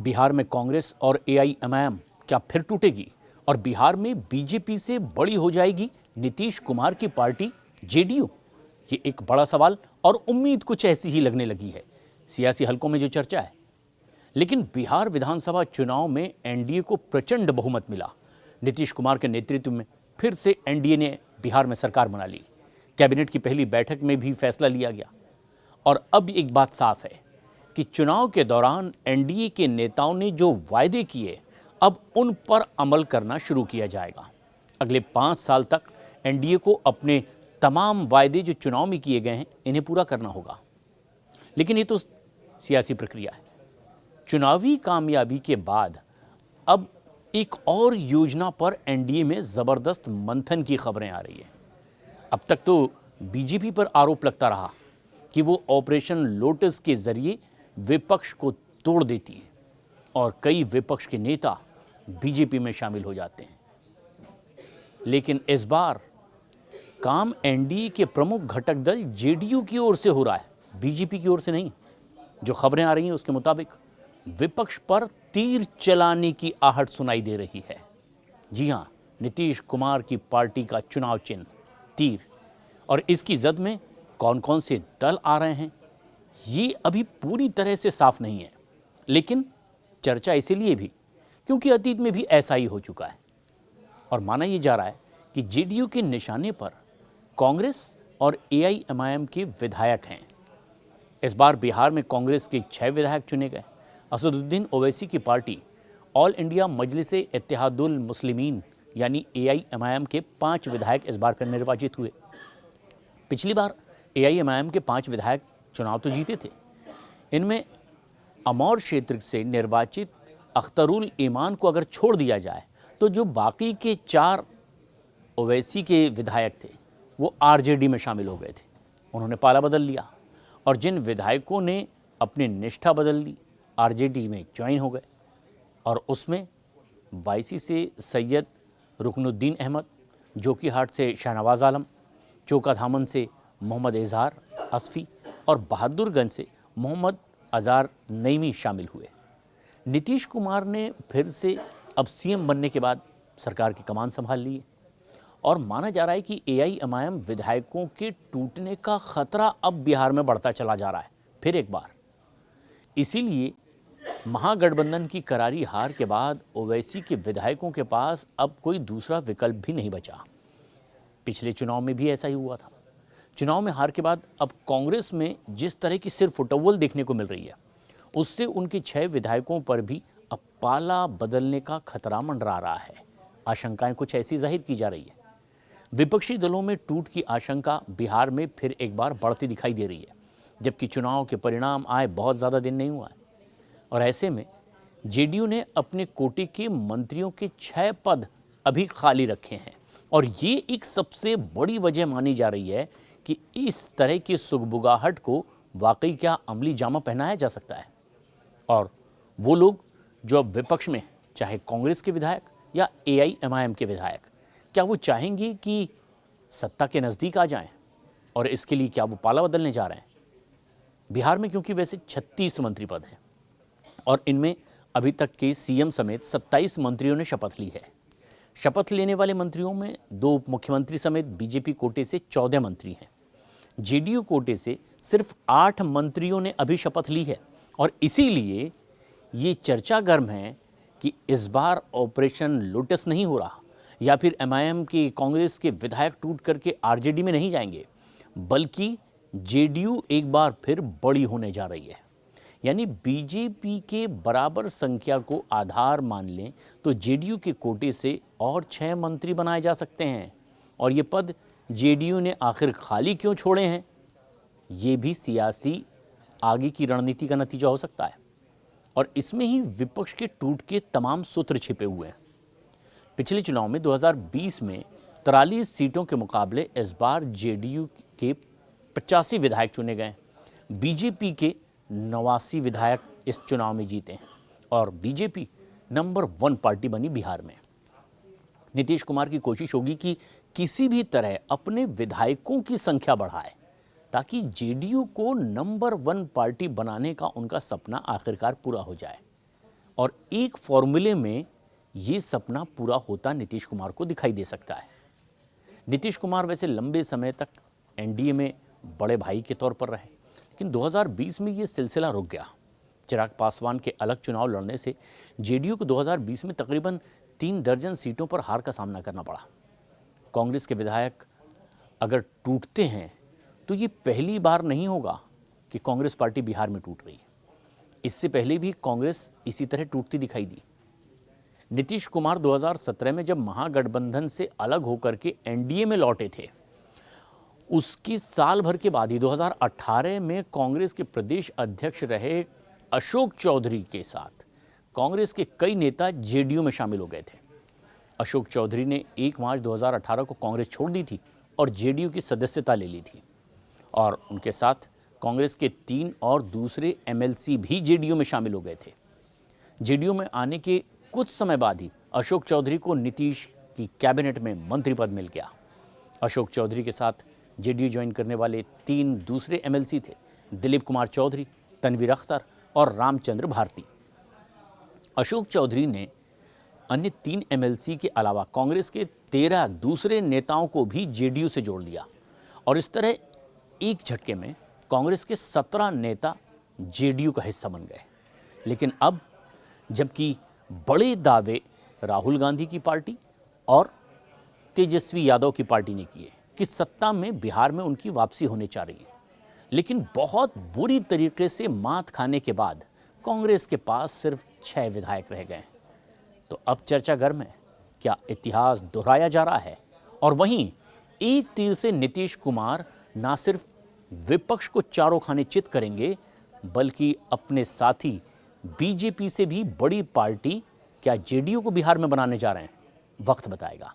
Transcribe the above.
बिहार में कांग्रेस और एआईएमआईएम क्या फिर टूटेगी और बिहार में बीजेपी से बड़ी हो जाएगी नीतीश कुमार की पार्टी जेडीयू? ये एक बड़ा सवाल और उम्मीद कुछ ऐसी ही लगने लगी है सियासी हलकों में जो चर्चा है। लेकिन बिहार विधानसभा चुनाव में एनडीए को प्रचंड बहुमत मिला। नीतीश कुमार के नेतृत्व में फिर से एनडीए ने बिहार में सरकार बना ली। कैबिनेट की पहली बैठक में भी फैसला लिया गया और अब एक बात साफ है कि चुनाव के दौरान एनडीए के नेताओं ने जो वायदे किए अब उन पर अमल करना शुरू किया जाएगा। अगले 5 साल तक एनडीए को अपने तमाम वायदे जो चुनाव में किए गए हैं इन्हें पूरा करना होगा। लेकिन ये तो सियासी प्रक्रिया है। चुनावी कामयाबी के बाद अब एक और योजना पर एनडीए में जबरदस्त मंथन की खबरें आ रही है। अब तक तो बीजेपी पर आरोप लगता रहा कि वो ऑपरेशन लोटस के जरिए विपक्ष को तोड़ देती है और कई विपक्ष के नेता बीजेपी में शामिल हो जाते हैं। लेकिन इस बार काम एनडीए के प्रमुख घटक दल जेडीयू की ओर से हो रहा है, बीजेपी की ओर से नहीं। जो खबरें आ रही हैं उसके मुताबिक विपक्ष पर तीर चलाने की आहट सुनाई दे रही है। जी हां, नीतीश कुमार की पार्टी का चुनाव चिन्ह तीर। और इसकी जद में कौन कौन से दल आ रहे हैं ये अभी पूरी तरह से साफ नहीं है। लेकिन चर्चा इसीलिए भी क्योंकि अतीत में भी ऐसा ही हो चुका है और माना यह जा रहा है कि जेडीयू के निशाने पर कांग्रेस और एआईएमआईएम के विधायक हैं। इस बार बिहार में कांग्रेस के 6 विधायक चुने गए। असदुद्दीन ओवैसी की पार्टी ऑल इंडिया मजलिस इत्तेहादुल मुस्लिमीन यानी एआईएमआईएम के 5 विधायक इस बार फिर निर्वाचित हुए। पिछली बार एआईएमआईएम के 5 विधायक चुनाव तो जीते थे। इनमें अमौर क्षेत्र से निर्वाचित अख्तरुल ईमान को अगर छोड़ दिया जाए तो जो बाकी के 4 ओवैसी के विधायक थे वो आरजेडी में शामिल हो गए थे। उन्होंने पाला बदल लिया और जिन विधायकों ने अपनी निष्ठा बदल ली आरजेडी में ज्वाइन हो गए और उसमें बायसी से सैयद रुकनुद्दीन अहमद, जोकीहाट से शाहनवाज आलम, चोकाधामन से मोहम्मद इजहार असफ़ी और बहादुरगंज से मोहम्मद अज़ार नईमी शामिल हुए। नीतीश कुमार ने फिर से अब सीएम बनने के बाद सरकार की कमान संभाल ली है और माना जा रहा है कि एआईएमआईएम विधायकों के टूटने का खतरा अब बिहार में बढ़ता चला जा रहा है फिर एक बार। इसीलिए महागठबंधन की करारी हार के बाद ओवैसी के विधायकों के पास अब कोई दूसरा विकल्प भी नहीं बचा। पिछले चुनाव में भी ऐसा ही हुआ था। चुनाव में हार के बाद अब कांग्रेस में जिस तरह की सिर फुटअव्वल देखने को मिल रही है उससे उनके 6 विधायकों पर भी अब पाला बदलने का खतरा मंडरा रहा है। आशंकाएं कुछ ऐसी जाहिर की जा रही है। विपक्षी दलों में टूट की आशंका बिहार में फिर एक बार बढ़ती दिखाई दे रही है, जबकि चुनाव के परिणाम आए बहुत ज़्यादा दिन नहीं हुआ है। और ऐसे में जेडीयू ने अपने कोटे के मंत्रियों के 6 पद अभी खाली रखे हैं और ये एक सबसे बड़ी वजह मानी जा रही है कि इस तरह की सुगबुगाहट को वाकई क्या अमली जामा पहनाया जा सकता है। और वो लोग जो अब विपक्ष में चाहे कांग्रेस के विधायक या एआईएमआईएम के विधायक, क्या वो चाहेंगे कि सत्ता के नज़दीक आ जाएं और इसके लिए क्या वो पाला बदलने जा रहे हैं? बिहार में क्योंकि वैसे 36 मंत्री पद हैं और इनमें अभी तक के सीएम समेत 27 मंत्रियों ने शपथ ली है। शपथ लेने वाले मंत्रियों में 2 मुख्यमंत्री समेत बीजेपी कोटे से 14 मंत्री हैं। जेडीयू कोटे से सिर्फ 8 मंत्रियों ने अभी शपथ ली है और इसीलिए ये चर्चा गर्म है कि इस बार ऑपरेशन लोटस नहीं हो रहा या फिर एमआईएम के कांग्रेस के विधायक टूट करके आरजेडी में नहीं जाएंगे, बल्कि जेडीयू एक बार फिर बड़ी होने जा रही है। यानी बीजेपी के बराबर संख्या को आधार मान लें तो जेडीयू के कोटे से और 6 मंत्री बनाए जा सकते हैं और ये पद जेडीयू ने आखिर खाली क्यों छोड़े हैं ये भी सियासी आगे की रणनीति का नतीजा हो सकता है और इसमें ही विपक्ष के टूट के तमाम सूत्र छिपे हुए हैं। पिछले चुनाव में 2020 में 43 सीटों के मुकाबले इस बार जेडीयू के 85 विधायक चुने गए। बीजेपी के 89 विधायक इस चुनाव में जीते हैं और बीजेपी नंबर 1 पार्टी बनी बिहार में। नीतीश कुमार की कोशिश होगी कि किसी भी तरह अपने विधायकों की संख्या बढ़ाए ताकि जेडीयू को नंबर 1 पार्टी बनाने का उनका सपना आखिरकार पूरा हो जाए। और एक फॉर्मूले में ये सपना पूरा होता नीतीश कुमार को दिखाई दे सकता है। नीतीश कुमार वैसे लंबे समय तक एनडीए में बड़े भाई के तौर पर रहे, लेकिन 2020 में ये सिलसिला रुक गया। चिराग पासवान के अलग चुनाव लड़ने से जेडीयू को 2020 में तकरीबन 3 दर्जन सीटों पर हार का सामना करना पड़ा। कांग्रेस के विधायक अगर टूटते हैं तो ये पहली बार नहीं होगा कि कांग्रेस पार्टी बिहार में टूट रही है। इससे पहले भी कांग्रेस इसी तरह टूटती दिखाई दी। नीतीश कुमार 2017 में जब महागठबंधन से अलग होकर के एनडीए में लौटे थे, उसके साल भर के बाद ही 2018 में कांग्रेस के प्रदेश अध्यक्ष रहे अशोक चौधरी के साथ कांग्रेस के कई नेता जेडीयू में शामिल हो गए थे। अशोक चौधरी ने 1 मार्च 2018 को कांग्रेस छोड़ दी थी और जेडीयू की सदस्यता ले ली थी, और उनके साथ कांग्रेस के 3 और दूसरे एमएलसी भी जेडीयू में शामिल हो गए थे। जेडीयू में आने के कुछ समय बाद ही अशोक चौधरी को नीतीश की कैबिनेट में मंत्री पद मिल गया। अशोक चौधरी के साथ जेडीयू ज्वाइन करने वाले 3 दूसरे एमएलसी थे दिलीप कुमार चौधरी, तनवीर अख्तर और रामचंद्र भारती। अशोक चौधरी ने अन्य 3 एमएलसी के अलावा कांग्रेस के 13 दूसरे नेताओं को भी जेडीयू से जोड़ दिया, और इस तरह एक झटके में कांग्रेस के 17 नेता जेडीयू का हिस्सा बन गए। लेकिन अब जबकि बड़े दावे राहुल गांधी की पार्टी और तेजस्वी यादव की पार्टी ने किए कि सत्ता में बिहार में उनकी वापसी होने जा रही है, लेकिन बहुत बुरी तरीके से मात खाने के बाद कांग्रेस के पास सिर्फ 6 विधायक रह गए। तो अब चर्चा गर्म है, क्या इतिहास दोहराया जा रहा है? और वहीं एक तीर से नीतीश कुमार ना सिर्फ विपक्ष को चारों खाने चित करेंगे, बल्कि अपने साथी बीजेपी से भी बड़ी पार्टी क्या जेडीयू को बिहार में बनाने जा रहे हैं? वक्त बताएगा।